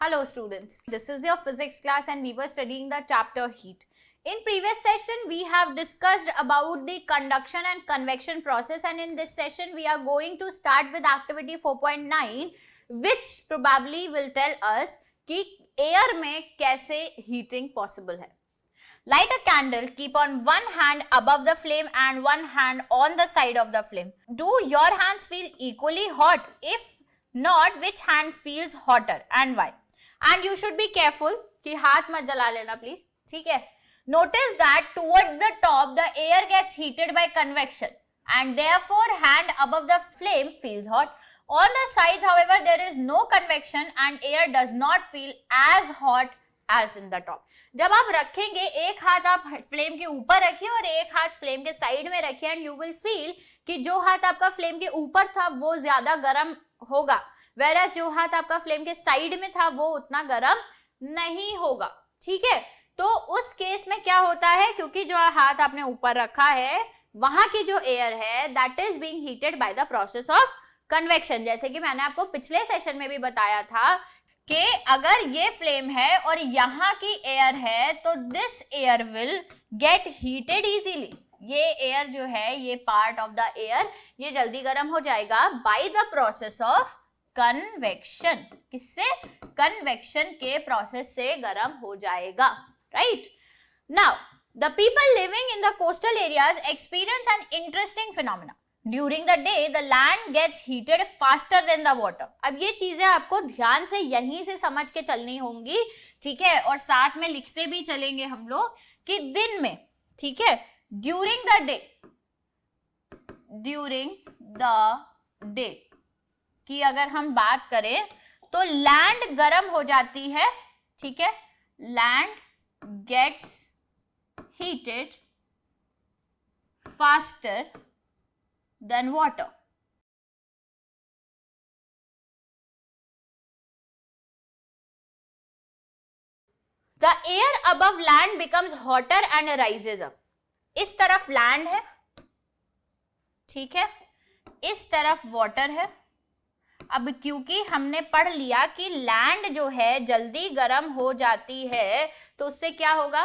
Hello students, this is your physics class and we were studying the chapter heat. In previous session we have discussed about the conduction and convection process, and in this session we are going to start with activity 4.9 which probably will tell us कि air में कैसे heating possible है. Light a candle, keep on one hand above the flame and one hand on the side of the flame. Do your hands feel equally hot? If not, which hand feels hotter and why? And you should be careful कि हाथ मत जला लेना please, ठीक है? Notice that towards the top the air gets heated by convection and therefore hand above the flame feels hot. On the sides however there is no convection and air does not feel as hot as in the top. जब आप रखेंगे एक हाथ आप flame के ऊपर रखिए और एक हाथ फ्लेम के साइड में रखिए and you will feel कि जो हाथ आपका फ्लेम के ऊपर था वो ज्यादा गर्म होगा, whereas जो हाथ आपका फ्लेम के साइड में था वो उतना गर्म नहीं होगा, ठीक है? तो उस केस में क्या होता है, क्योंकि जो हाथ आपने ऊपर रखा है वहां की जो एयर है that is being heated bye the process of convection. जैसे कि मैंने आपको पिछले सेशन में भी बताया था कि अगर ये फ्लेम है और यहाँ की एयर है तो this air will get heated easily. ये एयर जो है, ये पार्ट ऑफ द एयर, ये जल्दी गर्म हो जाएगा by the process of convection. किससे? कन्वेक्शन के प्रोसेस से गर्म हो जाएगा, right? Now the people living in the coastal areas experience an interesting phenomena. During the day the land gets heated faster than the water. अब ये चीजें आपको ध्यान से यहीं से समझ के चलनी होंगी, ठीक है? और साथ में लिखते भी चलेंगे हम लोग कि दिन में, ठीक है, ड्यूरिंग द डे की अगर हम बात करें तो लैंड गर्म हो जाती है, ठीक है? Land gets heated faster than water. The air above land becomes hotter and rises up. इस तरफ लैंड है, ठीक है, इस तरफ वाटर है. अब क्योंकि हमने पढ़ लिया कि लैंड जो है जल्दी गर्म हो जाती है तो उससे क्या होगा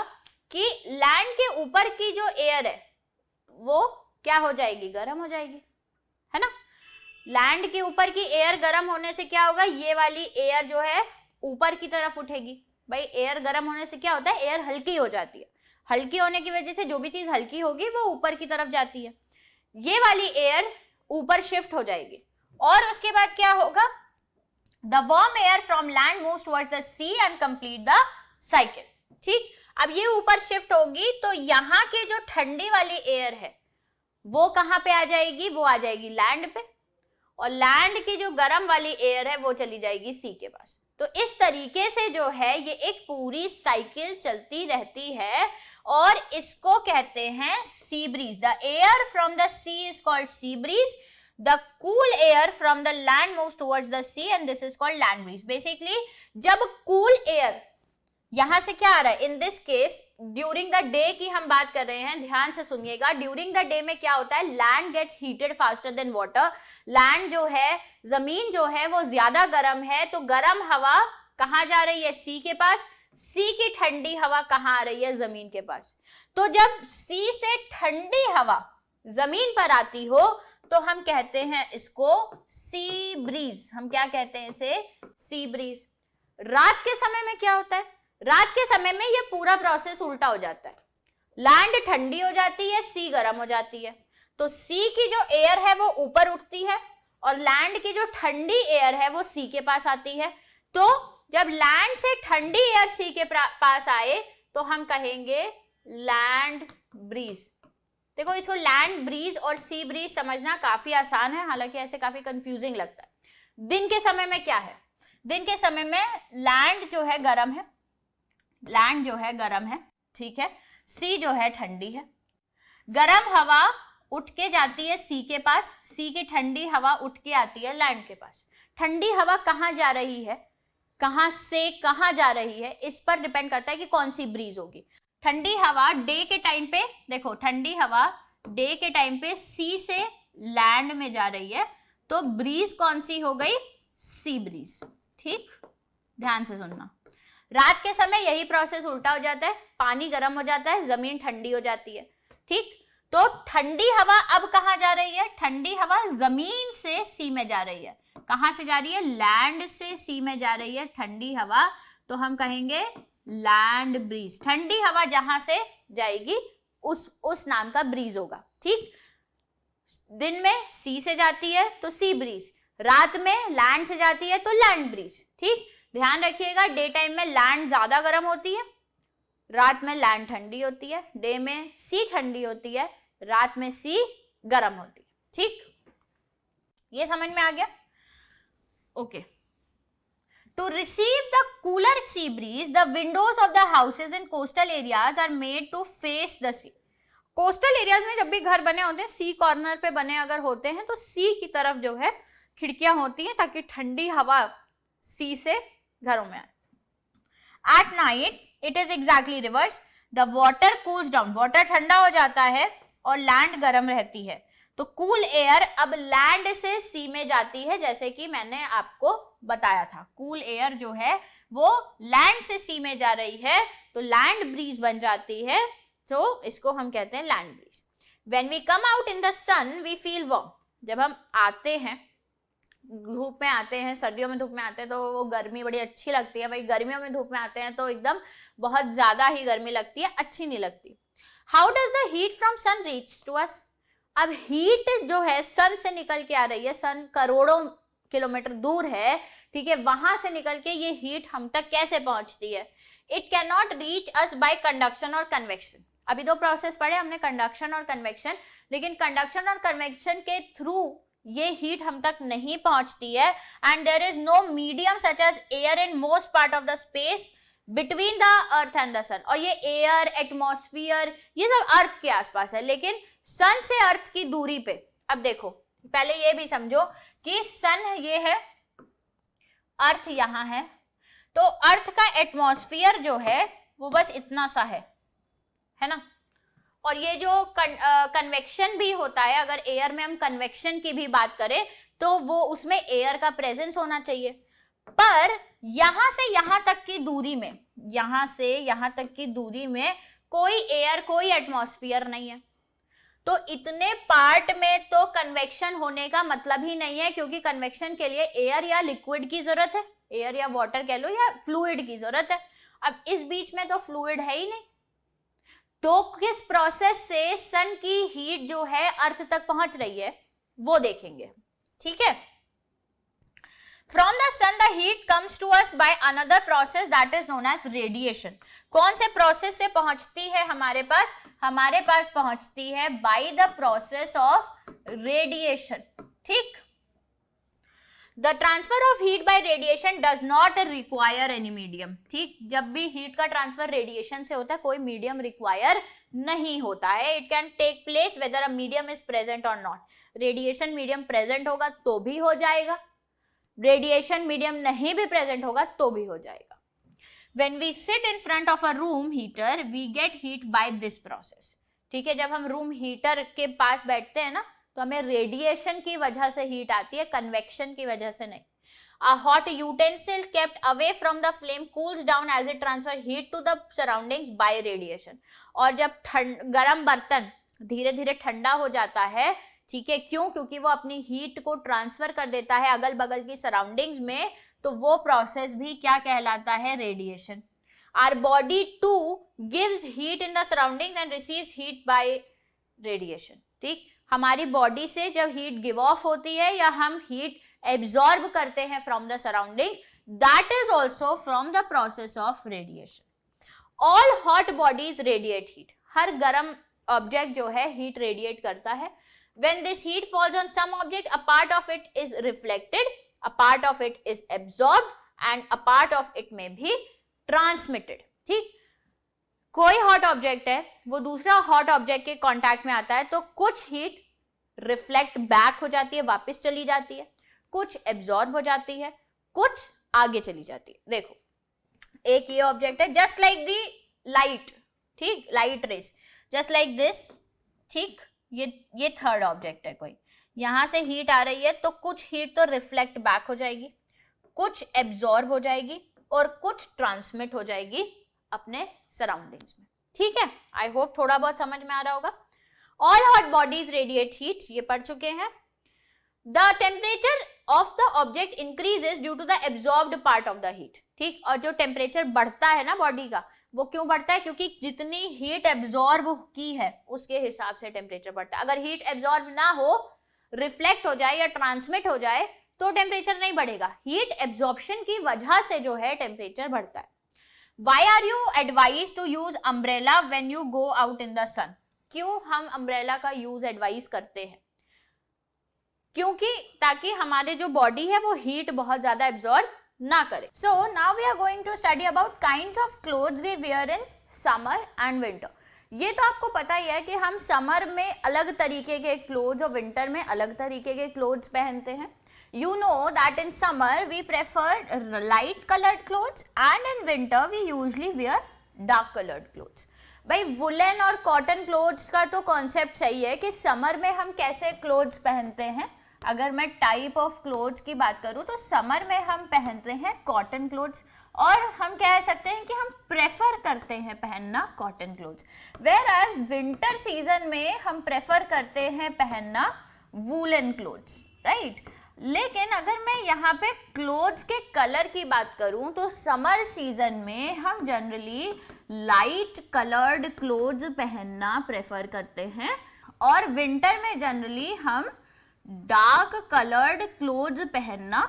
कि लैंड के ऊपर की जो एयर है वो क्या हो जाएगी? गर्म हो जाएगी, है ना? लैंड के ऊपर की एयर गर्म होने से क्या होगा? ये वाली एयर जो है ऊपर की तरफ उठेगी. भाई एयर गर्म होने से क्या होता है? एयर हल्की हो जाती है. हल्की होने की वजह से जो भी चीज हल्की होगी वो ऊपर की तरफ जाती है. ये वाली एयर ऊपर शिफ्ट हो जाएगी और उसके बाद क्या होगा? The warm air from land moves towards the sea and complete the cycle. ठीक, अब ये ऊपर शिफ्ट होगी तो यहाँ की जो ठंडी वाली एयर है वो कहाँ पे आ जाएगी? वो आ जाएगी लैंड पे, और लैंड की जो गर्म वाली एयर है वो चली जाएगी सी के पास. तो इस तरीके से जो है ये एक पूरी साइकिल चलती रहती है और इसको कहते हैं sea breeze. The air from the sea is called sea breeze. The cool air from the land moves towards the sea and this is called land breeze. Basically, जब cool air यहां से क्या आ रहा है? In this case, during the day की हम बात कर रहे हैं, ध्यान से सुनिएगा. During the day में क्या होता है? Land gets heated faster than water. Land जो है, जमीन जो है वो ज्यादा गर्म है, तो गर्म हवा कहाँ जा रही है? सी के पास. सी की ठंडी हवा कहाँ आ रही है? जमीन के पास. तो जब सी से ठंडी हवा जमीन पर आती हो तो हम कहते हैं इसको सी ब्रीज. हम क्या कहते हैं इसे? Sea breeze. रात के समय में क्या होता है? रात के समय में ये पूरा प्रोसेस उल्टा हो जाता है. लैंड ठंडी हो जाती है, सी गर्म हो जाती है. तो सी की जो एयर है वो ऊपर उठती है और लैंड की जो ठंडी एयर है वो सी के पास आती है. तो जब लैंड से ठंडी एयर सी के पास आए तो हम कहेंगे लैंड ब्रीज. देखो, इसको लैंड ब्रीज और सी ब्रीज समझना काफी आसान है, हालांकि ऐसे काफी कंफ्यूजिंग लगता है. दिन के समय में क्या है? दिन के समय में लैंड जो है गर्म है, लैंड जो है गर्म है, ठीक है, सी जो है ठंडी है. गर्म हवा उठ के जाती है सी के पास, सी की ठंडी हवा उठ के आती है लैंड के पास. ठंडी हवा कहाँ जा रही है, कहाँ से कहाँ जा रही है, इस पर डिपेंड करता है कि कौन सी ब्रीज होगी. ठंडी हवा डे के टाइम पे, देखो ठंडी हवा डे के टाइम पे सी से लैंड में जा रही है, तो ब्रीज कौन सी हो गई? Sea breeze. ठीक, ध्यान से सुनना। रात के समय यही प्रोसेस उल्टा हो जाता है, पानी गर्म हो जाता है, जमीन ठंडी हो जाती है। ठीक, तो ठंडी हवा अब कहाँ जा रही है? ठंडी हवा जमीन से सी में जा रही है। कहाँ से जा रही है? लैंड से सी में जा रही है ठंडी हवा, तो हम कहेंगे लैंड ब्रीज। ठंडी हवा जहां से जाएगी उस नाम का ब्रीज होगा। ठीक, दिन में सी से जाती है तो सी ब्रीज, रात में लैंड से जाती है तो लैंड ब्रीज। ठीक, ध्यान रखिएगा, डे टाइम में लैंड ज्यादा गर्म होती है, रात में लैंड ठंडी होती है। डे में सी ठंडी होती है, रात में सी गर्म होती है। ठीक, ये समझ में आ गया? Okay. To receive the cooler sea breeze, the windows of the houses in coastal areas are made to face the sea. Coastal areas में जब भी घर बने होते हैं, सी कॉर्नर पे बने अगर होते हैं, तो सी की तरफ जो है खिड़कियां होती हैं ताकि ठंडी हवा सी से घरों में आए। At night it is exactly reverse, the water cools down, water ठंडा हो जाता है और लैंड गर्म रहती है। तो कूल एयर अब लैंड से सी में जाती है, जैसे कि मैंने आपको बताया था। कूल एयर जो है वो लैंड से सी में जा रही है तो लैंड ब्रीज बन जाती है, तो इसको हम कहते हैं land breeze. When we come out in the sun we feel warm, जब हम आते हैं धूप में आते हैं, सर्दियों में धूप में आते हैं तो वो गर्मी बड़ी अच्छी लगती है। भाई गर्मियों में धूप में आते हैं तो एकदम बहुत ज्यादा ही गर्मी लगती है, अच्छी नहीं लगती। How does the heat from sun reach to us? अब हीट जो है सन से निकल के आ रही है, सन करोड़ों किलोमीटर दूर है, ठीक है, वहां से निकल के ये हीट हम तक कैसे पहुंचती है? It can not reach us bye conduction और कन्वेक्शन। अभी दो प्रोसेस पढ़े हमने, कंडक्शन और कन्वेक्शन, लेकिन कंडक्शन और कन्वेक्शन के थ्रू ये हीट हम तक नहीं पहुंचती है। And there is no medium such as air in most part of the space between the earth and the sun. और ये एयर, एटमॉस्फेयर, ये सब अर्थ के आसपास है, लेकिन सन से अर्थ की दूरी पे, अब देखो पहले ये भी समझो कि सन ये है, अर्थ यहां है, तो अर्थ का एटमॉस्फेयर जो है वो बस इतना सा है ना। और ये जो कन्वेक्शन भी होता है, अगर एयर में हम कन्वेक्शन की भी बात करें तो वो उसमें एयर का प्रेजेंस होना चाहिए। पर यहां से यहां तक की दूरी में, यहां से यहां तक की दूरी में कोई एयर, कोई एटमॉस्फेयर नहीं है। तो इतने पार्ट में तो कन्वेक्शन होने का मतलब ही नहीं है, क्योंकि कन्वेक्शन के लिए एयर या लिक्विड की जरूरत है, एयर या वाटर कह लो, या फ्लूइड की जरूरत है। अब इस बीच में तो फ्लूइड है ही नहीं, तो किस प्रोसेस से सन की हीट जो है अर्थ तक पहुंच रही है वो देखेंगे। ठीक है, from the sun the heat comes to us by another process that is known as radiation. कौन से प्रोसेस से पहुंचती है हमारे पास? हमारे पास पहुंचती है by the process of radiation. ठीक, the transfer of heat by radiation does not require any medium. ठीक, जब भी हीट का ट्रांसफर रेडिएशन से होता है कोई मीडियम रिक्वायर नहीं होता है। It can take place whether a medium is present और नॉट। रेडिएशन मीडियम प्रेजेंट होगा तो भी हो जाएगा, रेडिएशन मीडियम नहीं भी प्रेजेंट होगा तो भी हो जाएगा। When we sit in front of a room heater, we get heat by this process. ठीक है, जब हम रूम हीटर के पास बैठते हैं ना तो हमें रेडिएशन की वजह से हीट आती है, कन्वेक्शन की वजह से नहीं। A hot utensil kept away from the flame cools down as it transfer heat to the surroundings by radiation. और जब गर्म बर्तन धीरे धीरे ठंडा हो जाता है, ठीक है, क्यों? क्योंकि वो अपनी हीट को ट्रांसफर कर देता है अगल बगल की सराउंडिंग्स में, तो वो प्रोसेस भी क्या कहलाता है? Radiation. Our body too gives heat in the surroundings and receives heat by radiation. ठीक, हमारी बॉडी से जब हीट गिव ऑफ होती है या हम हीट एब्जॉर्ब करते हैं from the surrounding, that is also from the process of radiation. All hot bodies radiate heat. हर गर्म ऑब्जेक्ट जो है हीट रेडिएट करता है। When this heat falls on some object, a part of it is reflected, a part of it is absorbed, and a part of it may be transmitted. ठीक, कोई hot object है, वो दूसरा hot object के contact में आता है तो कुछ हीट रिफ्लेक्ट बैक हो जाती है, वापस चली जाती है, कुछ एब्जॉर्ब हो जाती है, कुछ आगे चली जाती है। देखो, एक ये ऑब्जेक्ट है, जस्ट लाइक दी लाइट, ठीक, light rays, just like this. ठीक, ये थर्ड ऑब्जेक्ट है कोई, यहां से हीट आ रही है तो कुछ हीट तो रिफ्लेक्ट बैक हो जाएगी, कुछ एब्जॉर्ब हो जाएगी, और कुछ ट्रांसमिट हो जाएगी अपने सराउंडिंग्स में। ठीक है, आई होप थोड़ा बहुत समझ में आ रहा होगा। All hot bodies radiate heat, ये पढ़ चुके हैं। The temperature of the object increases due to the absorbed part of the heat. ठीक, और जो टेम्परेचर बढ़ता है ना बॉडी का, वो क्यों बढ़ता है? क्योंकि जितनी हीट एब्जॉर्ब की है उसके हिसाब से टेम्परेचर बढ़ता है। अगर हीट एब्जॉर्ब ना हो, रिफ्लेक्ट हो जाए या ट्रांसमिट हो जाए तो टेम्परेचर नहीं बढ़ेगा। हीट एब्जॉर्प्शन की वजह से जो है टेम्परेचर बढ़ता है। Why are you advised to use umbrella when you go out in the sun? क्यों हम अम्ब्रेला का यूज एडवाइस करते हैं? क्योंकि ताकि हमारे जो बॉडी है वो हीट बहुत ज्यादा एब्जॉर्ब ना करे। So now we are going to study about kinds of clothes we wear in summer and winter. ये तो आपको पता ही है कि हम समर में अलग तरीके के क्लोथ्स और विंटर में अलग तरीके के क्लोथ्स पहनते हैं। You know that in summer we prefer light colored clothes and in winter we usually wear dark colored clothes. भाई वुलन और कॉटन क्लोथ्स का तो कॉन्सेप्ट सही है कि समर में हम कैसे क्लोथ्स पहनते हैं। अगर मैं टाइप ऑफ क्लोथ्स की बात करूं तो समर में हम पहनते हैं कॉटन क्लोथ्स, और हम कह सकते हैं कि हम प्रेफर करते हैं पहनना cotton clothes, whereas winter season में हम प्रेफर करते हैं पहनना वुलन क्लोथ्स, राइट। लेकिन अगर मैं यहाँ पे क्लोथ्स के कलर की बात करूं तो समर सीजन में हम जनरली लाइट कलर्ड क्लोथ्स पहनना प्रेफर करते हैं, और विंटर में जनरली हम डार्क कलर्ड क्लोथ्स पहनना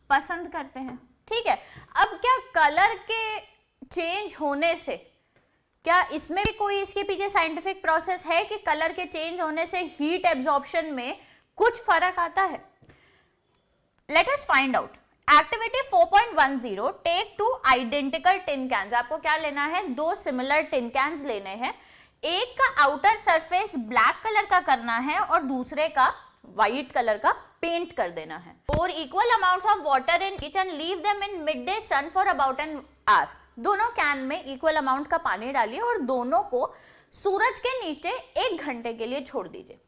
पसंद करते हैं। ठीक है, अब क्या कलर के चेंज होने से, क्या इसमें भी कोई इसके पीछे साइंटिफिक प्रोसेस है कि कलर के चेंज होने से हीट एब्जॉर्प्शन में कुछ फर्क आता है? Let us find out. Activity 4.10, take two identical tin cans. आपको क्या लेना है? दो सिमिलर टिन कैंस लेने हैं। एक का आउटर सरफेस ब्लैक कलर का करना है और दूसरे का व्हाइट कलर का पेंट कर देना है। Pour equal amounts of water in each and leave them in midday sun for about an hour. दोनों कैन में इक्वल अमाउंट का पानी डालिए और दोनों को सूरज के नीचे 1 घंटे के लिए छोड़ दीजिए।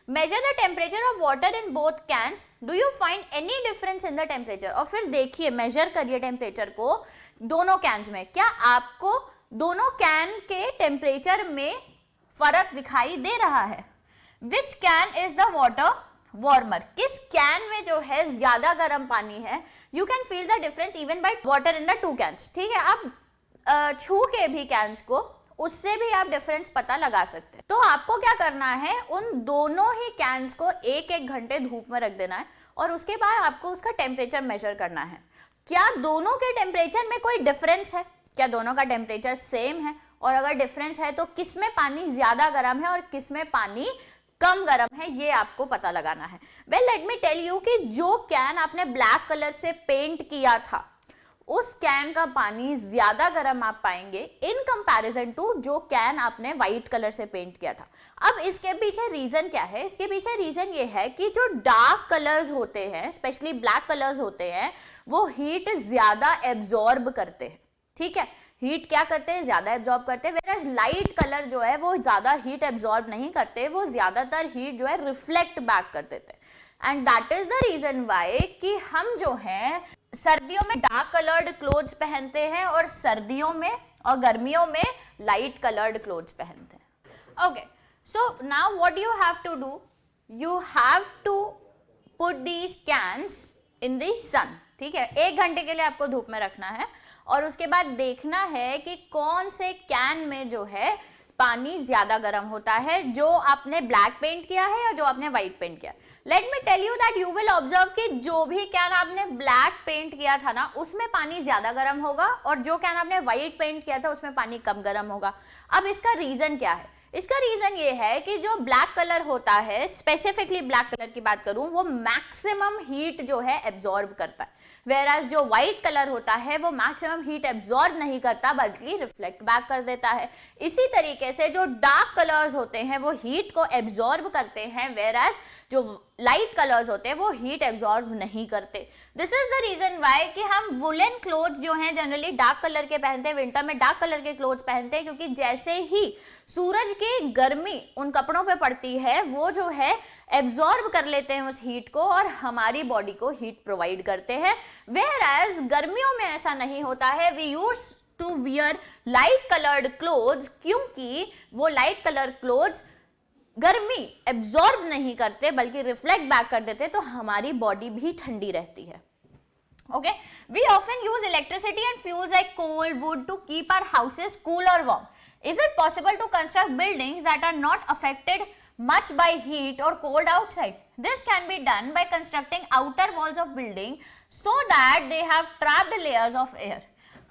Measure the temperature of water in both cans. Do you find any difference in the temperature? और फिर देखिए, मेजर करिए टेम्परेचर को दोनों कैंस में। क्या आपको दोनों कैन के टेम्परेचर में फर्क दिखाई दे रहा है? Which can is the water warmer? किस कैन में जो है ज्यादा गर्म पानी है? You can feel the difference even by water in the two cans. ठीक है, आप छू के भी कैंस को, उससे भी आप डिफरेंस पता लगा सकते हैं। तो आपको क्या करना है, उन दोनों ही कैंस को 1-1 घंटे धूप में रख देना है और उसके बाद आपको उसका टेम्परेचर मेजर करना है। क्या दोनों के टेम्परेचर में कोई डिफरेंस है? क्या दोनों का टेम्परेचर सेम है? और अगर डिफरेंस है तो किस में पानी ज्यादा गर्म है और किस में पानी कम गर्म है, ये आपको पता लगाना है। Well let me tell you कि जो कैन आपने ब्लैक कलर से पेंट किया था उस कैन का पानी ज्यादा गर्म आप पाएंगे इन कंपैरिजन टू जो कैन आपने व्हाइट कलर से पेंट किया था। अब इसके पीछे रीजन क्या है? इसके पीछे रीजन ये है कि जो डार्क कलर्स होते हैं, स्पेशली ब्लैक कलर्स होते हैं, वो हीट ज्यादा एब्जॉर्ब करते हैं। ठीक है, हीट क्या करते हैं? ज्यादा एब्जॉर्ब करते हैं। वेयर एज लाइट कलर जो है वो ज्यादा हीट एब्जॉर्ब नहीं करते, वो ज्यादातर हीट जो है रिफ्लेक्ट बैक कर देते हैं। And that is the reason why कि हम जो है सर्दियों में डार्क कलर्ड क्लोथ्स पहनते हैं और सर्दियों में और गर्मियों में लाइट कलर्ड क्लोथ्स पहनते हैं। Okay, so now what you have to do, you have to put these cans in the sun. ठीक है, 1 घंटे के लिए आपको धूप में रखना है और उसके बाद देखना है कि कौन से कैन में जो है पानी ज्यादा गर्म होता है, जो आपने ब्लैक पेंट किया है या जो आपने व्हाइट पेंट किया है। Let me tell you that you will observe कि जो भी कैन आपने ब्लैक पेंट किया था ना, उसमें पानी ज्यादा गर्म होगा और जो कैन आपने व्हाइट पेंट किया था उसमें पानी कम गर्म होगा। अब इसका रीजन क्या है? इसका रीजन ये है कि जो ब्लैक कलर होता है, स्पेसिफिकली ब्लैक कलर की बात करूं, वो मैक्सिमम हीट जो है एब्जॉर्ब करता है, वेयरएज जो व्हाइट कलर होता है वो मैक्सिमम हीट एब्जॉर्ब नहीं करता बल्कि रिफ्लेक्ट बैक कर देता है। इसी तरीके से जो डार्क कलर्स होते हैं वो हीट को एब्जॉर्ब करते हैं, वेयरएज जो लाइट कलर्स होते हैं वो हीट एब्जॉर्ब नहीं करते। This is the reason why कि हम वुलन क्लोथ्स जो हैं जनरली डार्क कलर के पहनते हैं, विंटर में डार्क कलर के क्लोथ्स पहनते हैं, क्योंकि जैसे ही सूरज की गर्मी उन कपड़ों पे पड़ती है वो जो है एब्जॉर्ब कर लेते हैं उस हीट को और हमारी बॉडी को हीट प्रोवाइड करते हैं। वेयर एज गर्मियों में ऐसा नहीं होता है। We use to wear light coloured clothes, क्योंकि वो लाइट कलर क्लोथ्स गर्मी एब्जॉर्ब नहीं करते बल्कि रिफ्लेक्ट बैक कर देते, तो हमारी बॉडी भी ठंडी रहती है। Okay, we often use electricity and fuels like coal, wood to keep our houses cool or warm. Is it possible to construct buildings that are not affected much by heat or cold outside? This can be done by constructing outer walls of building so that they have trapped layers of air.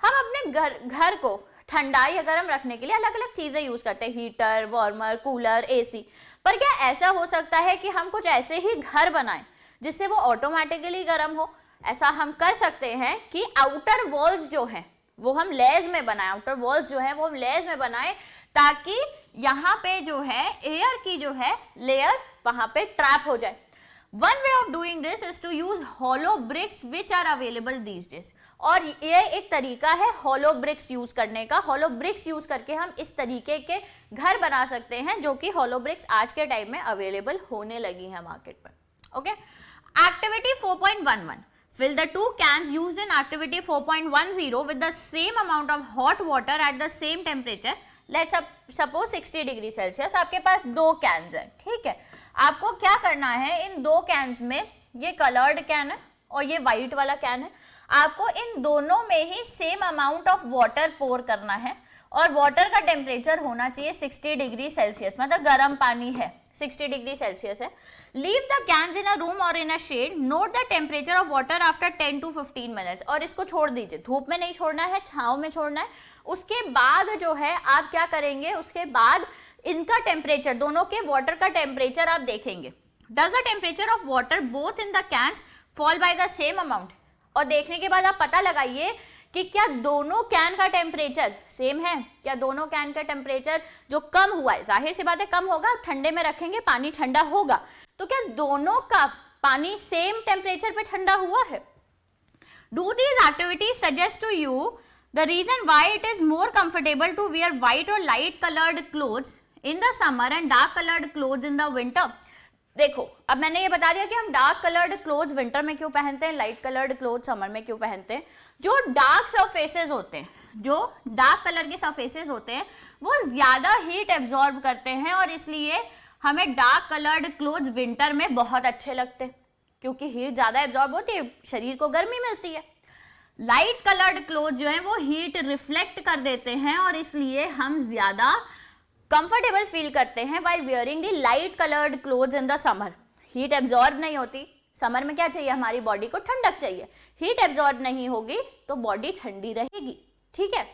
हम अपने घर को ठंडा या गर्म रखने के लिए अलग अलग चीजें यूज करते हैं, हीटर, वार्मर, कूलर, एसी। पर क्या ऐसा हो सकता है कि हम कुछ ऐसे ही घर बनाएं जिससे वो ऑटोमेटिकली गर्म हो? ऐसा हम कर सकते हैं कि आउटर वॉल्स जो हैं वो हम लेयर्स में बनाएं, आउटर वॉल्स जो है वो हम लेयर्स में बनाएं, ताकि यहाँ पे जो है एयर की जो है लेयर वहां पे ट्रैप हो जाए। One way of doing this is to use hollow bricks which are available these days. और ये एक तरीका है हॉलो ब्रिक्स यूज करने का। हॉलो ब्रिक्स यूज करके हम इस तरीके के घर बना सकते हैं, जो कि हॉलो ब्रिक्स आज के टाइम में अवेलेबल होने लगी है मार्केट पर। Okay, activity 4.11, fill the two cans used in activity 4.10 with the same amount of hot water at the same temperature. Let's suppose 60 degree Celsius. आपके पास 2 कैन्स हैं, ठीक है। आपको क्या करना है, इन 2 कैन्स में, ये कलर्ड कैन है और ये व्हाइट वाला कैन है, आपको इन दोनों में ही सेम अमाउंट ऑफ वाटर पोर करना है और वाटर का टेम्परेचर होना चाहिए 60 डिग्री सेल्सियस, मतलब गर्म पानी है, 60 डिग्री सेल्सियस है। Leave the cans in a room और in a shade, note the temperature of water after 10 to 15 minutes. और इसको छोड़ दीजिए, धूप में नहीं छोड़ना है, छांव में छोड़ना है। उसके बाद जो है आप क्या करेंगे, उसके बाद इनका टेम्परेचर, दोनों के वाटर का टेम्परेचर आप देखेंगे। Does the temperature of water both in the cans fall by the same amount? और देखने के बाद आप पता लगाइए कि क्या दोनों कैन का टेम्परेचर सेम है, क्या दोनों कैन का टेम्परेचर जो कम हुआ है, जाहिर सी बात है कम होगा, ठंडे में रखेंगे पानी ठंडा होगा, तो क्या दोनों का पानी सेम टेम्परेचर पे ठंडा हुआ है? Do these activities suggest to you the reason why it is more comfortable to wear white और light coloured clothes in the summer and dark coloured clothes in the winter? देखो, अब मैंने ये बता दिया कि हम डार्क कलर्ड क्लोथ्स विंटर में क्यों पहनते हैं, लाइट कलर्ड क्लोथ्स समर में क्यों पहनते हैं। जो डार्क सरफेसेस होते हैं, जो डार्क कलर के सरफेसेस होते हैं, वो ज्यादा हीट एब्जॉर्ब करते हैं और इसलिए हमें डार्क कलर्ड क्लोथ्स विंटर में बहुत अच्छे लगते हैं, क्योंकि हीट ज्यादा एब्जॉर्ब होती है, शरीर को गर्मी मिलती है। लाइट कलर्ड क्लोथ जो है वो हीट रिफ्लेक्ट कर देते हैं और इसलिए हम ज्यादा कंफर्टेबल फील करते हैं while wearing the light coloured clothes in the summer. Heat absorb नहीं होती, समर में क्या चाहिए, हमारी बॉडी को ठंडक चाहिए, हीट एब्जॉर्ब नहीं होगी तो बॉडी ठंडी रहेगी, ठीक है।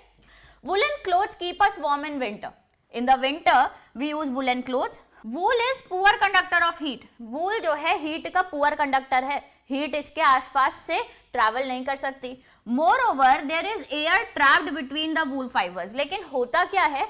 Woollen clothes keep us warm in winter. In the winter we use woollen clothes. Wool is poor conductor of heat. Wool जो है हीट का पुअर कंडक्टर है, हीट इसके आसपास से ट्रैवल नहीं कर सकती। Moreover there is air trapped between the wool fibres. लेकिन होता क्या है,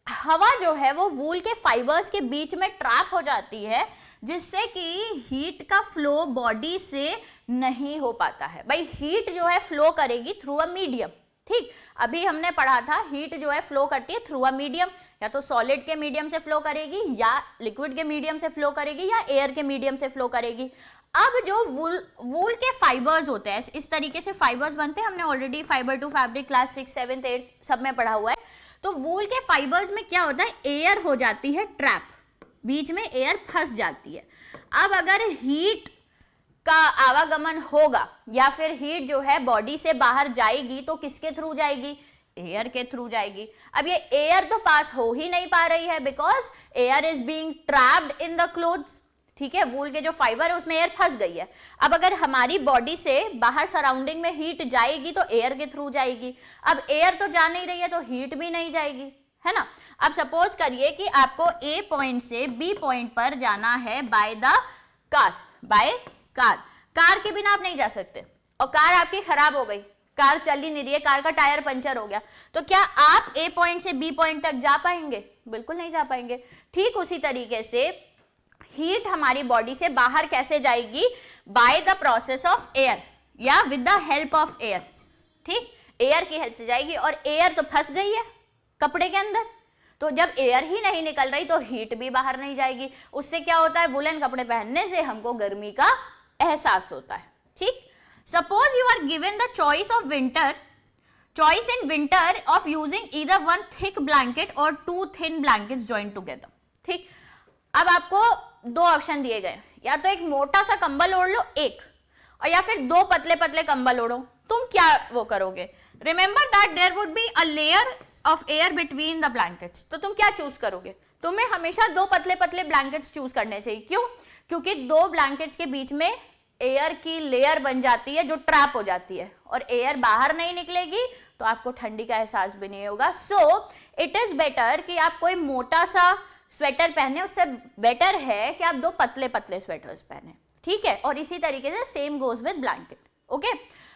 हवा जो है वो वूल के फाइबर्स के बीच में ट्रैप हो जाती है, जिससे कि हीट का फ्लो बॉडी से नहीं हो पाता है। भाई हीट जो है फ्लो करेगी थ्रू अ मीडियम, ठीक। अभी हमने पढ़ा था हीट जो है फ्लो करती है थ्रू अ मीडियम, या तो सॉलिड के मीडियम से फ्लो करेगी, या लिक्विड के मीडियम से फ्लो करेगी, या एयर के मीडियम से फ्लो करेगी। अब जो वूल के फाइबर्स होते हैं, इस तरीके से फाइबर्स बनते हैं, हमने already fibre to fabric class 6, 7, 8 सब में पढ़ा हुआ है। तो वूल के फाइबर्स में क्या होता है, एयर हो जाती है ट्रैप, बीच में एयर फंस जाती है। अब अगर हीट का आवागमन होगा या फिर हीट जो है बॉडी से बाहर जाएगी तो किसके थ्रू जाएगी, एयर के थ्रू जाएगी। अब ये एयर तो पास हो ही नहीं पा रही है, because air is being trapped in the clothes, ठीक है। वूल के जो फाइबर है उसमें एयर फंस गई है। अब अगर हमारी बॉडी से बाहर सराउंडिंग में हीट जाएगी तो एयर के थ्रू जाएगी। अब एयर तो जा नहीं रही है तो हीट भी नहीं जाएगी, है ना। अब सपोज करिए कि आपको ए पॉइंट से बी पॉइंट पर जाना है by the car, by car. Car के बिना आप नहीं जा सकते और कार आपकी खराब हो गई, कार चल ही नहीं रही है, कार का टायर पंचर हो गया, तो क्या आप ए पॉइंट से बी पॉइंट तक जा पाएंगे? बिल्कुल नहीं जा पाएंगे। ठीक उसी तरीके से हीट हमारी बॉडी से बाहर कैसे जाएगी, by the process of air या with the help of air, ठीक। एयर की हेल्प से जाएगी और एयर तो फंस गई है कपड़े के अंदर, तो जब एयर ही नहीं निकल रही तो हीट भी बाहर नहीं जाएगी, उससे क्या होता है, वुलन कपड़े पहनने से हमको गर्मी का एहसास होता है। ठीक, suppose you are given the choice in winter of using either one thick blanket और two thin blankets joined together. ठीक, अब आपको दो ऑप्शन दिए गए, या तो एक मोटा सा कंबल ओढ़ लो एक, और या फिर दो पतले पतले कंबल ओढ़ो। तुम क्या वो करोगे? Remember that there would be a layer of air between the blankets, तो तुम क्या चूज करोगे? तुम्हें हमेशा दो पतले पतले ब्लैंकेट्स चूज करने चाहिए। क्यों? क्योंकि दो ब्लैंकेट्स के बीच में एयर की लेयर बन जाती है जो ट्रैप हो जाती है, और एयर बाहर नहीं निकलेगी तो आपको ठंडी का एहसास भी नहीं होगा। सो इट इज बेटर कि आप कोई मोटा सा स्वेटर पहने, उससे बेटर है कि आप दो पतले पतले स्वेटर्स पहने। ठीक है, और इसी तरीके से same goes with blanket. Okay,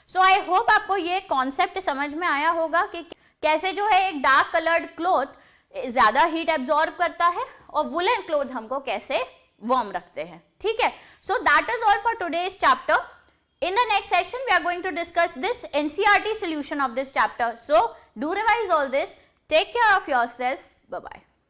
so I hope आपको ये कॉन्सेप्ट समझ में आया होगा कि कैसे जो है एक डार्क कलर्ड क्लोथ ज्यादा हीट एब्जॉर्ब करता है और वुलन क्लोथ हमको कैसे वार्म रखते हैं। ठीक है, so that is all for today's chapter. In the next session, we are going to discuss this NCERT solution of this chapter. So, do revise all this. Take care of yourself. Bye-bye.